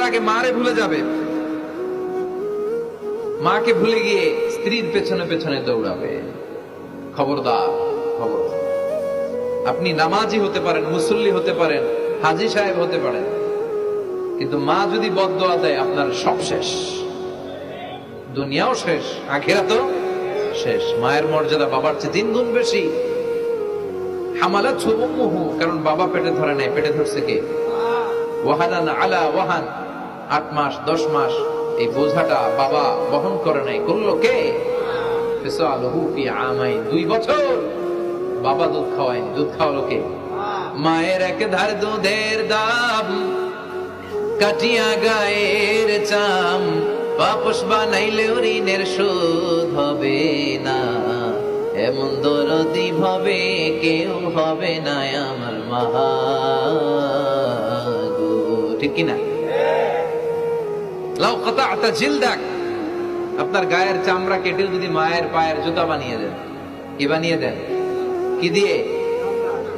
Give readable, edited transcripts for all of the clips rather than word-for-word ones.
আগে মারে ভুলে যাবে, মাকে ভুলে গিয়ে স্ত্রীর পেছনে পেছনে দৌড়াবে। খবরদার, খবরদার। আপনি নামাজি হতে পারেন, মুসল্লি হতে পারেন, হাজী সাহেব হতে পারেন, কিন্তু মা যদি বদদোয়া দেয় আপনার সব শেষ, দুনিয়াও শেষ, আখিরাতও শেষ। মায়ের মর্যাদা বাবার চেয়ে 3 গুণ বেশি। হামালাতহু উম্মুহু, কারণ বাবা পেটে ধরে নাই, পেটে ধরছে কে? ওয়াহানান আলা ওয়াহান, 8 মাস 10 মাস এই বোঝাটা বাবা বহন করে নাই, করলো কে? ফিসালুহু ফি আমাইন, 2 বছর বাবা দুধ খাওয়ায়নি, দুধ খাওয়ালো কে? মায়ের এক ধার দুধের দাম কাটিয়া গায়ের চাম, পাপস বানাইলে ঋণের শোধ হবে না, এমন দরদি ভাবে কেউ হবে না আমার মা গো। ঠিক কিনা? লাউ কাতা'তা জিলদাক, আপনার গায়ের চামড়া কেটে যদি মায়ের পায়ের জুতা বানিয়ে দেন, কি বানিয়ে দেন? কি দিয়ে?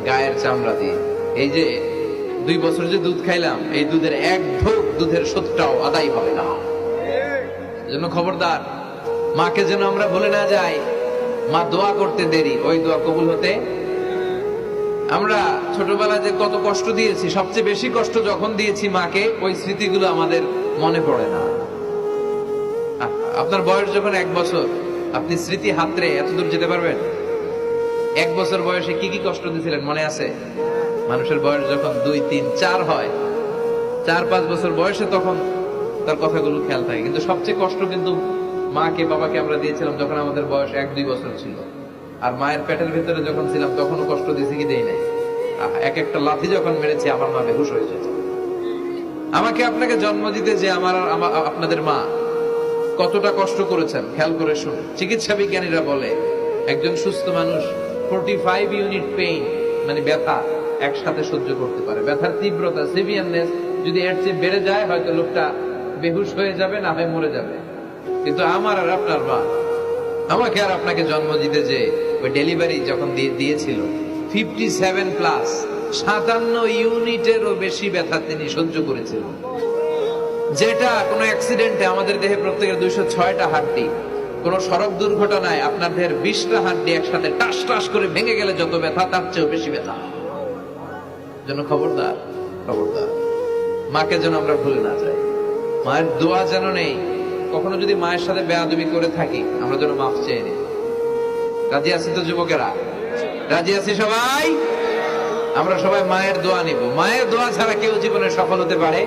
গায়ের চামড়া দিয়ে। এই যে 2 বছর যে দুধ খাইলাম, এই দুধের 1 ঢোক দুধের শোধটাও আদায় হবে না। জন্য খবরদার, মাকে যেন আমরা ভুলে না যাই। মা দোয়া করতে দেরি, ওই দোয়া কবুল হতে। আমরা ছোটবেলায় যে কত কষ্ট দিয়েছি, সবচেয়ে বেশি কষ্ট যখন দিয়েছি মাকে, ওই স্মৃতিগুলো আমাদের মনে পড়ে না। আপনার বয়স যখন 1 বছর, আপনি স্মৃতি হাতড়ে এত দূর যেতে পারবেন? 1 বছর বয়সে কি কি কষ্ট দিয়েছিলেন মনে আছে? মানুষের বয়স যখন 2, 3, 4 হয়, 4-5 বছর বয়সে, তখন তার কথাগুলো খেয়াল থাকে। কিন্তু সবচেয়ে কষ্ট কিন্তু মাকে বাবাকে আমরা দিয়েছিলাম যখন আমাদের বয়স 1-2 বছর ছিল। আর মায়ের পেটের ভিতরে যখন ছিলাম তখনও কষ্ট দিয়েছি কি দেই নাই? এক একটা লাথি যখন মেরেছি আমার মা বেহুশ হয়ে যেত। আমাকে আপনাকে জন্ম দিতে যে আপনাদের মা কতটা কষ্ট করেছেন খেয়াল করে শুনুন। চিকিৎসা বিজ্ঞানীরা বলে একজন সুস্থ মানুষ 45 ইউনিট পেইন, মানে ব্যথা, একসাথে সহ্য করতে পারে। ব্যথার তীব্রতা, সিভিয়ারনেস যদি এর চেয়ে বেড়ে যায়, হয়তো লোকটা বেহুশ হয়ে যাবে, না হয় মরে যাবে। কিন্তু আমার আর আপনার মা আমাকে আর আপনাকে জন্ম দিতে যে ওই ডেলিভারি যখন দিয়েছিল, 57 প্লাস 57 ইউনিটেরও বেশি ব্যথা তিনি সহ্য করেছিলেন। যেটা কোনো অ্যাক্সিডেন্টে আমাদের দেহে প্রত্যেকের 206টা হাড্ডি, কোন সড়ক দুর্ঘটনায় আপনার দেহের 20টা হাড্ডি একসাথে টাস টাস করে ভেঙে গেলে যত ব্যথা, তার চেয়েও বেশি ব্যথা। জন্য খবরদার, খবরদার, মাকে যেন আমরা ভুলে না যাই। মায়ের দোয়া যেন নেই। কখনো যদি মায়ের সাথে বেয়াদবি করে থাকি, আমরা যেন মাফ চেয়ে নিই। রাজি আছি তো যুবকেরা? রাজি আছি সবাই? আমরা সবাই মায়ের দোয়া নিব। মায়ের দোয়া ছাড়া কেউ জীবনে সফল হতে পারে